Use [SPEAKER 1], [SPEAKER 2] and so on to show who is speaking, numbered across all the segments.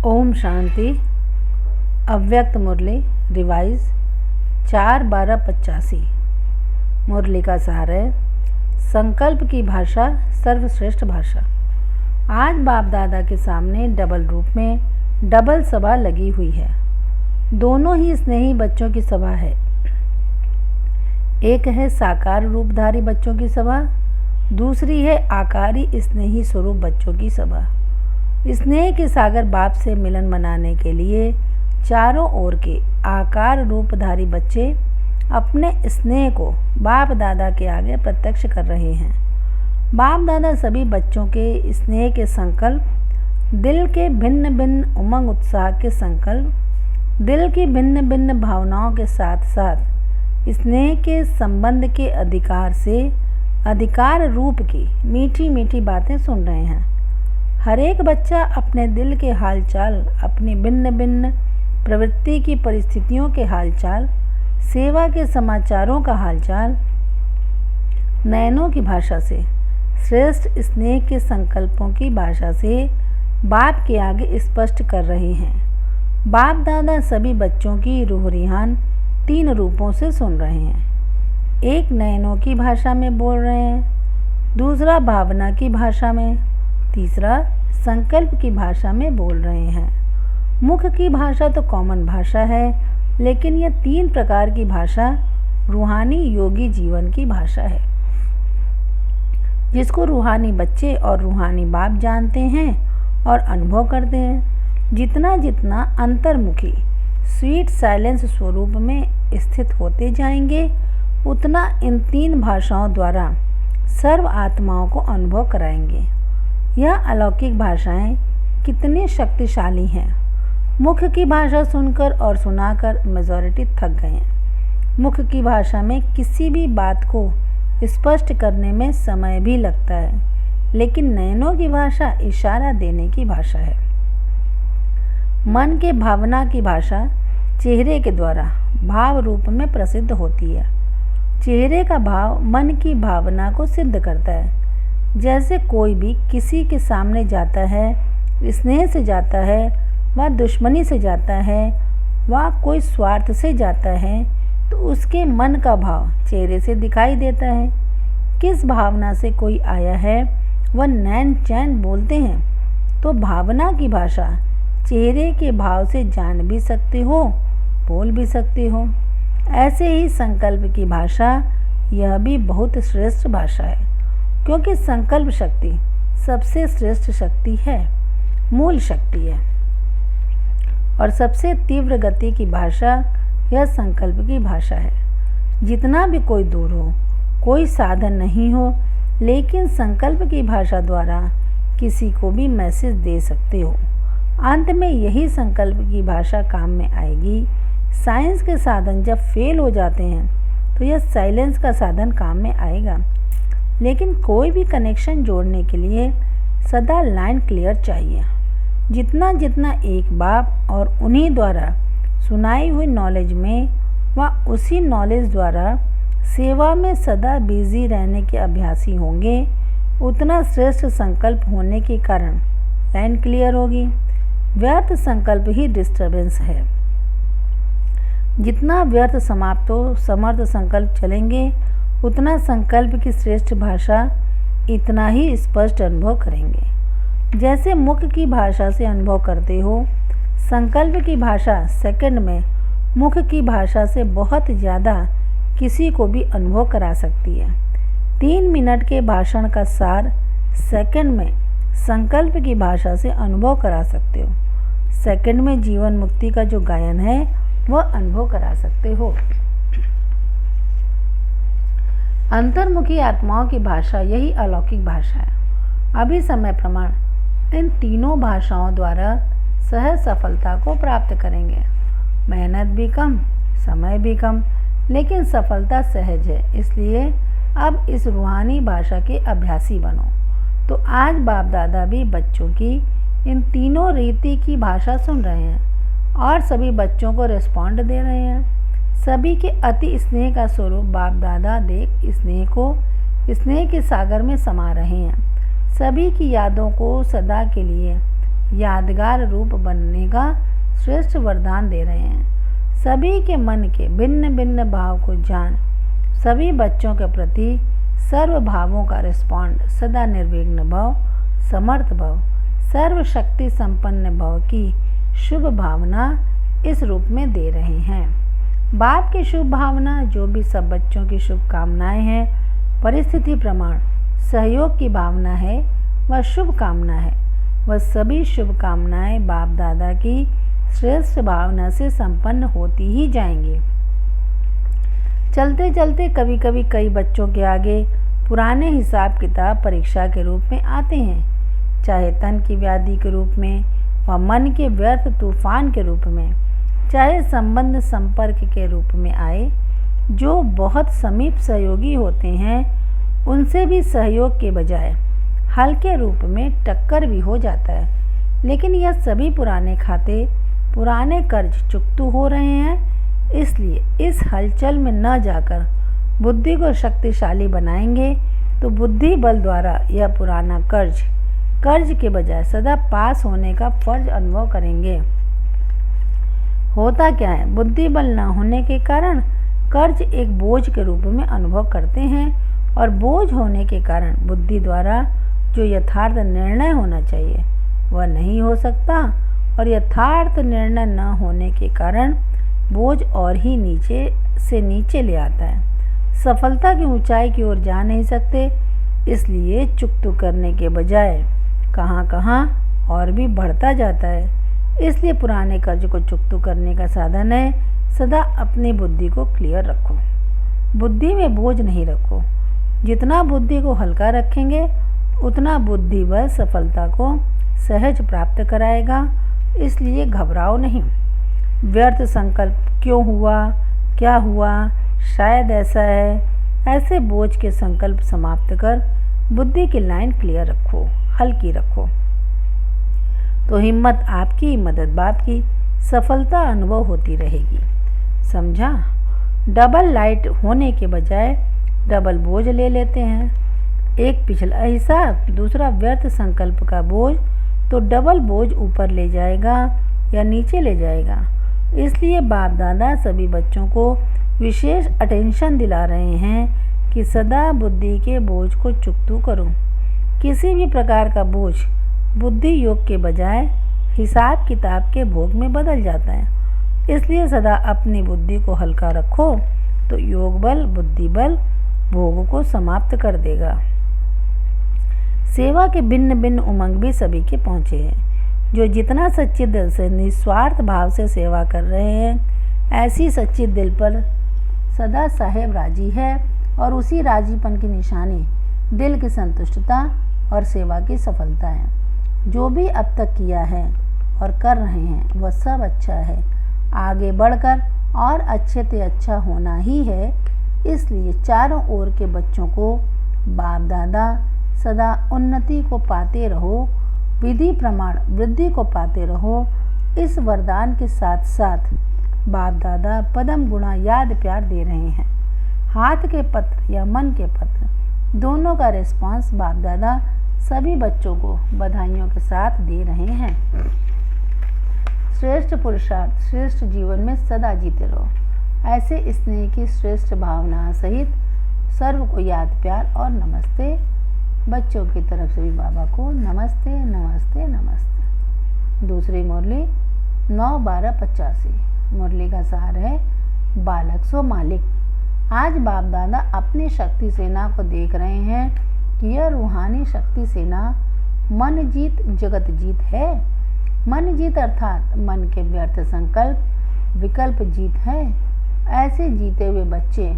[SPEAKER 1] ओम शांति। अव्यक्त मुरली रिवाइज 4/12/85। मुरली का सार है संकल्प की भाषा सर्वश्रेष्ठ भाषा। आज बाप दादा के सामने डबल रूप में डबल सभा लगी हुई है। दोनों ही स्नेही बच्चों की सभा है। एक है साकार रूपधारी बच्चों की सभा, दूसरी है आकारी स्नेही स्वरूप बच्चों की सभा। स्नेह के सागर बाप से मिलन मनाने के लिए चारों ओर के आकार रूपधारी बच्चे अपने स्नेह को बाप दादा के आगे प्रत्यक्ष कर रहे हैं। बाप दादा सभी बच्चों के स्नेह के संकल्प, दिल के भिन्न भिन्न उमंग उत्साह के संकल्प, दिल की भिन्न भिन्न भावनाओं के साथ साथ स्नेह के संबंध के अधिकार से अधिकार रूप की मीठी मीठी बातें सुन रहे हैं। हर एक बच्चा अपने दिल के हालचाल, अपनी भिन्न भिन्न प्रवृत्ति की परिस्थितियों के हालचाल, सेवा के समाचारों का हालचाल नयनों की भाषा से, श्रेष्ठ स्नेह के संकल्पों की भाषा से बाप के आगे स्पष्ट कर रहे हैं। बाप दादा सभी बच्चों की रूह रिहान 3 रूपों से सुन रहे हैं। एक नयनों की भाषा में बोल रहे हैं, दूसरा भावना की भाषा में, तीसरा संकल्प की भाषा में बोल रहे हैं। मुख की भाषा तो कॉमन भाषा है, लेकिन यह 3 प्रकार की भाषा रूहानी योगी जीवन की भाषा है, जिसको रूहानी बच्चे और रूहानी बाप जानते हैं और अनुभव करते हैं। जितना जितना अंतर्मुखी स्वीट साइलेंस स्वरूप में स्थित होते जाएंगे, उतना इन 3 भाषाओं द्वारा सर्व आत्माओं को अनुभव कराएंगे। यह अलौकिक भाषाएं कितनी शक्तिशाली हैं। मुख की भाषा सुनकर और सुनाकर मेजॉरिटी थक गए हैं। मुख की भाषा में किसी भी बात को स्पष्ट करने में समय भी लगता है, लेकिन नयनों की भाषा इशारा देने की भाषा है। मन के भावना की भाषा चेहरे के द्वारा भाव रूप में प्रसिद्ध होती है। चेहरे का भाव मन की भावना को सिद्ध करता है। जैसे कोई भी किसी के सामने जाता है, स्नेह से जाता है, व दुश्मनी से जाता है, व कोई स्वार्थ से जाता है, तो उसके मन का भाव चेहरे से दिखाई देता है। किस भावना से कोई आया है वह नैन चैन बोलते हैं, तो भावना की भाषा चेहरे के भाव से जान भी सकते हो, बोल भी सकते हो। ऐसे ही संकल्प की भाषा, यह भी बहुत श्रेष्ठ भाषा है, क्योंकि संकल्प शक्ति सबसे श्रेष्ठ शक्ति है, मूल शक्ति है। और सबसे तीव्र गति की भाषा यह संकल्प की भाषा है। जितना भी कोई दूर हो, कोई साधन नहीं हो, लेकिन संकल्प की भाषा द्वारा किसी को भी मैसेज दे सकते हो। अंत में यही संकल्प की भाषा काम में आएगी। साइंस के साधन जब फेल हो जाते हैं, तो यह साइलेंस का साधन काम में आएगा। लेकिन कोई भी कनेक्शन जोड़ने के लिए सदा लाइन क्लियर चाहिए। जितना जितना एक बाप और उन्हीं द्वारा सुनाई हुई नॉलेज में व उसी नॉलेज द्वारा सेवा में सदा बिजी रहने के अभ्यासी होंगे, उतना श्रेष्ठ संकल्प होने के कारण लाइन क्लियर होगी। व्यर्थ संकल्प ही डिस्टर्बेंस है। जितना व्यर्थ समाप्त हो समर्थ संकल्प चलेंगे, उतना संकल्प की श्रेष्ठ भाषा इतना ही स्पष्ट अनुभव करेंगे। जैसे मुख की भाषा से अनुभव करते हो, संकल्प की भाषा सेकंड में मुख की भाषा से बहुत ज़्यादा किसी को भी अनुभव करा सकती है। 3 मिनट के भाषण का सार सेकंड में संकल्प की भाषा से अनुभव करा सकते हो। सेकंड में जीवन मुक्ति का जो गायन है वह अनुभव करा सकते हो। अंतर्मुखी आत्माओं की भाषा यही अलौकिक भाषा है। अभी समय प्रमाण इन तीनों भाषाओं द्वारा सहज सफलता को प्राप्त करेंगे। मेहनत भी कम, समय भी कम, लेकिन सफलता सहज है। इसलिए अब इस रूहानी भाषा के अभ्यासी बनो। तो आज बाप दादा भी बच्चों की इन तीनों रीति की भाषा सुन रहे हैं और सभी बच्चों को रिस्पॉन्ड दे रहे हैं। सभी के अति स्नेह का स्वरूप बाप दादा देख स्नेह को स्नेह के सागर में समा रहे हैं। सभी की यादों को सदा के लिए यादगार रूप बनने का श्रेष्ठ वरदान दे रहे हैं। सभी के मन के भिन्न भिन्न भाव को जान सभी बच्चों के प्रति सर्व भावों का रिस्पॉन्ड सदा निर्विघ्न भव, समर्थ भव, सर्वशक्ति संपन्न भव की शुभ भावना इस रूप में दे रहे हैं। बाप की शुभ भावना जो भी सब बच्चों की शुभकामनाएं हैं, परिस्थिति प्रमाण सहयोग की भावना है, वह शुभ कामना है। वह सभी शुभकामनाएं बाप दादा की श्रेष्ठ भावना से संपन्न होती ही जाएंगी। चलते चलते कभी कभी कई बच्चों के आगे पुराने हिसाब किताब परीक्षा के रूप में आते हैं, चाहे तन की व्याधि के रूप में व मन के व्यर्थ तूफान के रूप में, चाहे संबंध संपर्क के रूप में आए। जो बहुत समीप सहयोगी होते हैं उनसे भी सहयोग के बजाय हल्के रूप में टक्कर भी हो जाता है। लेकिन यह सभी पुराने खाते, पुराने कर्ज चुकतू हो रहे हैं। इसलिए इस हलचल में न जाकर बुद्धि को शक्तिशाली बनाएंगे तो बुद्धि बल द्वारा यह पुराना कर्ज के बजाय सदा पास होने का फर्ज अनुभव करेंगे। होता क्या है, बुद्धि बल न होने के कारण कर्ज एक बोझ के रूप में अनुभव करते हैं और बोझ होने के कारण बुद्धि द्वारा जो यथार्थ निर्णय होना चाहिए वह नहीं हो सकता और यथार्थ निर्णय न होने के कारण बोझ और ही नीचे से नीचे ले आता है। सफलता की ऊंचाई की ओर जा नहीं सकते, इसलिए चुकतू करने के बजाय कहाँ और भी बढ़ता जाता है। इसलिए पुराने कर्ज को चुकतू करने का साधन है सदा अपनी बुद्धि को क्लियर रखो, बुद्धि में बोझ नहीं रखो। जितना बुद्धि को हल्का रखेंगे उतना बुद्धि बल सफलता को सहज प्राप्त कराएगा। इसलिए घबराओ नहीं। व्यर्थ संकल्प क्यों हुआ, क्या हुआ, शायद ऐसा है, ऐसे बोझ के संकल्प समाप्त कर बुद्धि की लाइन क्लियर रखो, हल्की रखो, तो हिम्मत आपकी, मदद बाप की, सफलता अनुभव होती रहेगी। समझा? डबल लाइट होने के बजाय डबल बोझ ले लेते हैं। एक पिछला हिसाब, दूसरा व्यर्थ संकल्प का बोझ, तो डबल बोझ ऊपर ले जाएगा या नीचे ले जाएगा। इसलिए बाप दादा सभी बच्चों को विशेष अटेंशन दिला रहे हैं कि सदा बुद्धि के बोझ को चुकतू करो। किसी भी प्रकार का बोझ बुद्धि योग के बजाय हिसाब किताब के भोग में बदल जाता है। इसलिए सदा अपनी बुद्धि को हल्का रखो तो योग बल, बुद्धि बल भोग को समाप्त कर देगा। सेवा के भिन्न भिन्न उमंग भी सभी के पहुँचे हैं। जो जितना सच्चे दिल से निस्वार्थ भाव से सेवा कर रहे हैं, ऐसी सच्चे दिल पर सदा साहेब राजी है और उसी राजीपन की निशानी दिल की संतुष्टता और सेवा की सफलता है। जो भी अब तक किया है और कर रहे हैं वह सब अच्छा है। आगे बढ़कर और अच्छे से अच्छा होना ही है। इसलिए चारों ओर के बच्चों को बाप दादा सदा उन्नति को पाते रहो, विधि प्रमाण वृद्धि को पाते रहो। इस वरदान के साथ साथ बाप दादा पदम गुणा याद प्यार दे रहे हैं। हाथ के पत्र या मन के पत्र दोनों का रिस्पांस बाप दादा सभी बच्चों को बधाइयों के साथ दे रहे हैं। श्रेष्ठ पुरुषार्थ श्रेष्ठ जीवन में सदा जीते रहो। ऐसे स्नेह की श्रेष्ठ भावना सहित सर्व को याद प्यार और नमस्ते। बच्चों की तरफ से भी बाबा को नमस्ते नमस्ते नमस्ते। दूसरी मुरली 9-12-85। मुरली का सार है बालक सो मालिक। आज बाप दादा अपनी शक्ति सेना को देख रहे हैं कि यह रूहानी शक्ति सेना मन जीत जगत जीत है। मन जीत अर्थात मन के व्यर्थ संकल्प विकल्प जीत है। ऐसे जीते हुए बच्चे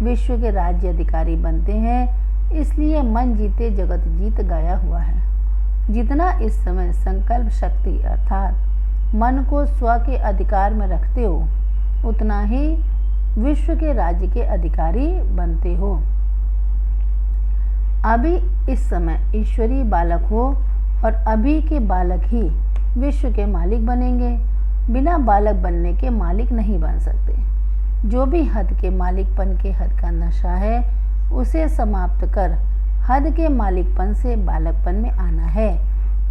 [SPEAKER 1] विश्व के राज्य अधिकारी बनते हैं। इसलिए मन जीते जगत जीत गाया हुआ है। जितना इस समय संकल्प शक्ति अर्थात मन को स्व के अधिकार में रखते हो उतना ही विश्व के राज्य के अधिकारी बनते हो। अभी इस समय ईश्वरीय बालक हो और अभी के बालक ही विश्व के मालिक बनेंगे। बिना बालक बनने के मालिक नहीं बन सकते। जो भी हद के मालिकपन के हद का नशा है उसे समाप्त कर हद के मालिकपन से बालकपन में आना है,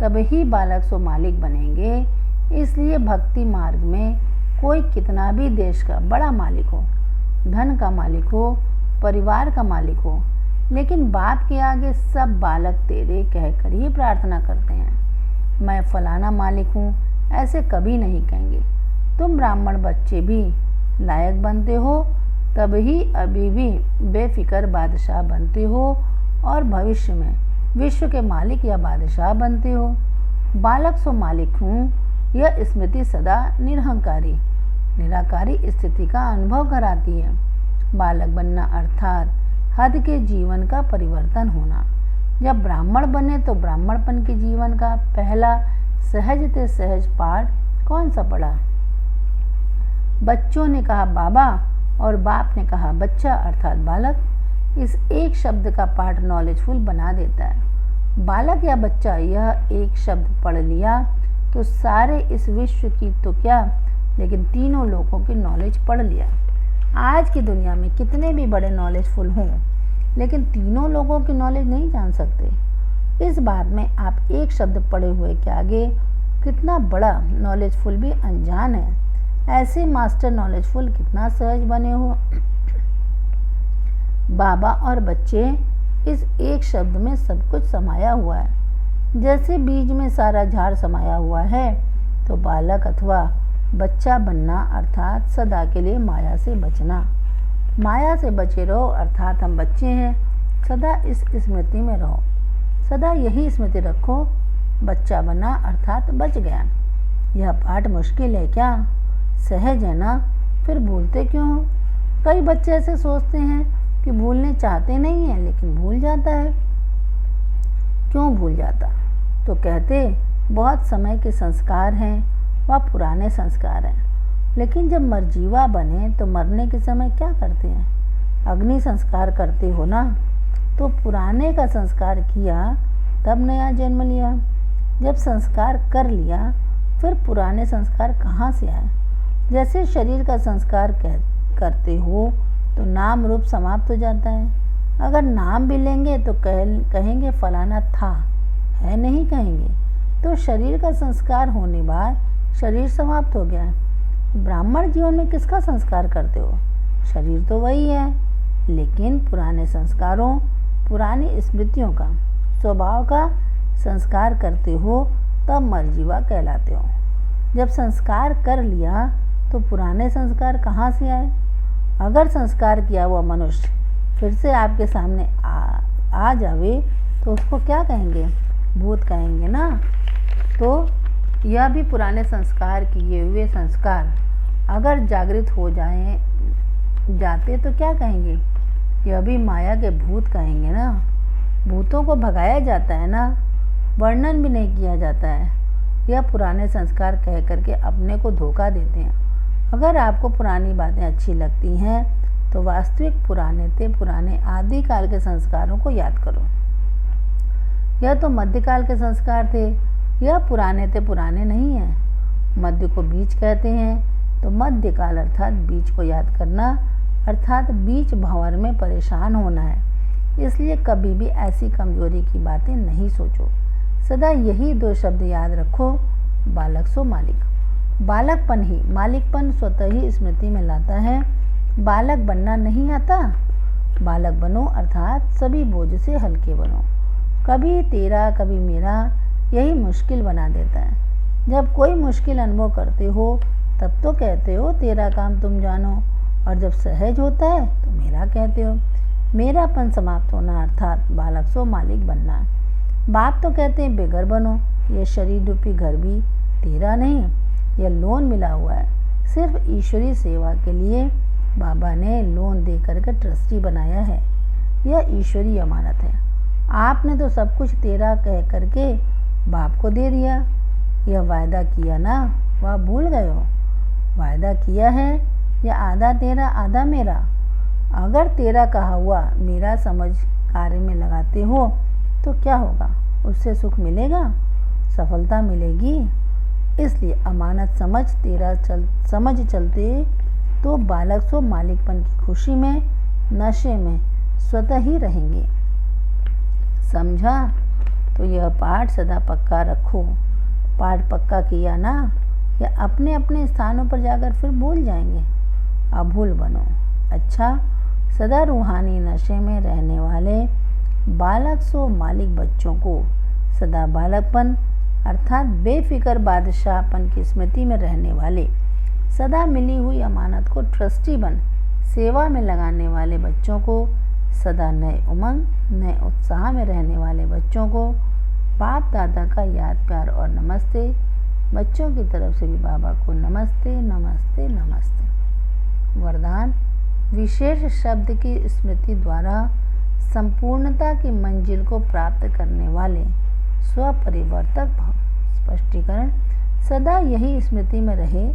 [SPEAKER 1] तब ही बालक सो मालिक बनेंगे। इसलिए भक्ति मार्ग में कोई कितना भी देश का बड़ा मालिक हो, धन का मालिक हो, परिवार का मालिक हो, लेकिन बाप के आगे सब बालक तेरे कहकर ही प्रार्थना करते हैं। मैं फलाना मालिक हूँ ऐसे कभी नहीं कहेंगे। तुम ब्राह्मण बच्चे भी लायक बनते हो, तब ही अभी भी बेफिक्र बादशाह बनते हो और भविष्य में विश्व के मालिक या बादशाह बनते हो। बालक सो मालिक हूँ यह स्मृति सदा निराकारी स्थिति का अनुभव कराती है। बालक बनना अर्थात हद के जीवन का परिवर्तन होना। जब ब्राह्मण बने तो ब्राह्मणपन के जीवन का पहला सहज से सहज पाठ कौन सा पढ़ा? बच्चों ने कहा बाबा और बाप ने कहा बच्चा अर्थात बालक। इस एक शब्द का पाठ नॉलेजफुल बना देता है। बालक या बच्चा यह एक शब्द पढ़ लिया तो सारे इस विश्व की तो क्या, लेकिन तीनों लोगों की नॉलेज पढ़ लिया। आज की दुनिया में कितने भी बड़े नॉलेजफुल हों, लेकिन तीनों लोगों की नॉलेज नहीं जान सकते। इस बात में आप एक शब्द पढ़े हुए के आगे कितना बड़ा नॉलेजफुल भी अनजान है। ऐसे मास्टर नॉलेजफुल कितना सहज बने हो। बाबा और बच्चे इस एक शब्द में सब कुछ समाया हुआ है। जैसे बीज में सारा झाड़ समाया हुआ है, तो बालक अथवा बच्चा बनना अर्थात सदा के लिए माया से बचना। माया से बचे रहो अर्थात हम बच्चे हैं। सदा इस स्मृति में रहो, सदा यही स्मृति रखो, बच्चा बना अर्थात बच गया। यह पाठ मुश्किल है क्या? सहज है ना? फिर भूलते क्यों हो? कई बच्चे ऐसे सोचते हैं कि भूलने चाहते नहीं हैं, लेकिन भूल जाता है। क्यों भूल जाता? तो कहते बहुत समय के संस्कार हैं, वह पुराने संस्कार हैं। लेकिन जब मरजीवा बने तो मरने के समय क्या करते हैं? अग्नि संस्कार करते हो ना। तो पुराने का संस्कार किया तब नया जन्म लिया। जब संस्कार कर लिया फिर पुराने संस्कार कहाँ से आए? जैसे शरीर का संस्कार करते हो तो नाम रूप समाप्त हो जाता है। अगर नाम भी लेंगे तो कहेंगे फलाना था, है नहीं कहेंगे। तो शरीर का संस्कार होने बाद शरीर समाप्त हो गया। ब्राह्मण जीवन में किसका संस्कार करते हो? शरीर तो वही है, लेकिन पुराने संस्कारों, पुरानी स्मृतियों का, स्वभाव का संस्कार करते हो, तब मरजीवा कहलाते हो। जब संस्कार कर लिया तो पुराने संस्कार कहाँ से आए? अगर संस्कार किया हुआ मनुष्य फिर से आपके सामने आ जावे तो उसको क्या कहेंगे? भूत कहेंगे ना। तो यह भी पुराने संस्कार किए हुए संस्कार अगर जागृत हो जाते तो क्या कहेंगे? यह भी माया के भूत कहेंगे ना। भूतों को भगाया जाता है ना, वर्णन भी नहीं किया जाता है। यह पुराने संस्कार कह करके अपने को धोखा देते हैं। अगर आपको पुरानी बातें अच्छी लगती हैं तो वास्तविक पुराने आदिकाल के संस्कारों को याद करो। यह तो मध्यकाल के संस्कार थे, यह पुराने नहीं हैं। मध्य को बीच कहते हैं, तो मध्यकाल अर्थात बीच को याद करना अर्थात बीच भंवर में परेशान होना है। इसलिए कभी भी ऐसी कमजोरी की बातें नहीं सोचो। सदा यही दो शब्द याद रखो, बालक सो मालिक। बालकपन ही मालिकपन स्वतः ही स्मृति में लाता है। बालक बनना नहीं आता। बालक बनो अर्थात सभी बोझ से हल्के बनो। कभी तेरा कभी मेरा, यही मुश्किल बना देता है। जब कोई मुश्किल अनुभव करते हो तब तो कहते हो तेरा काम तुम जानो, और जब सहज होता है तो मेरा कहते हो। मेरापन समाप्त होना अर्थात बालक सो मालिक बनना। बाप तो कहते हैं बेघर बनो, यह शरीर रूपी घर भी तेरा नहीं, यह लोन मिला हुआ है। सिर्फ ईश्वरीय सेवा के लिए बाबा ने लोन दे करके ट्रस्टी बनाया है। यह ईश्वरीय अमानत है। आपने तो सब कुछ तेरा कह करके बाप को दे दिया। यह वायदा किया ना, वह भूल गए हो? वायदा किया है या आधा तेरा आधा मेरा? अगर तेरा कहा हुआ मेरा समझ कार्य में लगाते हो तो क्या होगा? उससे सुख मिलेगा, सफलता मिलेगी। इसलिए अमानत समझ चलते तो बालक सो मालिकपन की खुशी में, नशे में स्वतः ही रहेंगे। समझा? तो यह पाठ सदा पक्का रखो। पाठ पक्का किया ना, या अपने अपने स्थानों पर जाकर फिर भूल जाएंगे। अभूल बनो। अच्छा, सदा रूहानी नशे में रहने वाले बालक सो मालिक बच्चों को सदा बालकपन अर्थात बेफिक्र बादशाहपन की स्मृति में रहने वाले, सदा मिली हुई अमानत को ट्रस्टी बन सेवा में लगाने वाले बच्चों को, सदा नए उमंग नए उत्साह में रहने वाले बच्चों को बाप दादा का याद प्यार और नमस्ते। बच्चों की तरफ से भी बाबा को नमस्ते नमस्ते नमस्ते। वरदान, विशेष शब्द की स्मृति द्वारा संपूर्णता की मंजिल को प्राप्त करने वाले स्वपरिवर्तक भव। स्पष्टीकरण, सदा यही स्मृति में रहे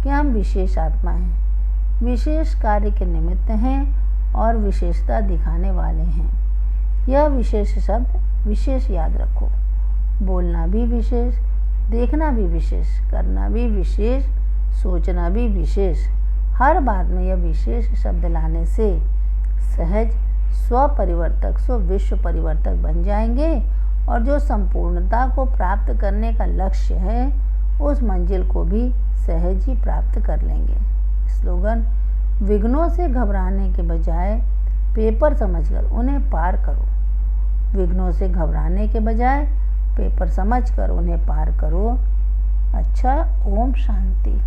[SPEAKER 1] कि हम विशेष आत्मा हैं, विशेष कार्य के निमित्त हैं और विशेषता दिखाने वाले हैं। यह विशेष शब्द विशेष याद रखो। बोलना भी विशेष, देखना भी विशेष, करना भी विशेष, सोचना भी विशेष। हर बात में यह विशेष शब्द लाने से सहज स्वपरिवर्तक सो विश्व परिवर्तक बन जाएंगे और जो संपूर्णता को प्राप्त करने का लक्ष्य है उस मंजिल को भी सहज ही प्राप्त कर लेंगे। स्लोगन, विघ्नों से घबराने के बजाय पेपर समझकर उन्हें पार करो। विघ्नों से घबराने के बजाय पेपर समझकर उन्हें पार करो। अच्छा, ओम शांति।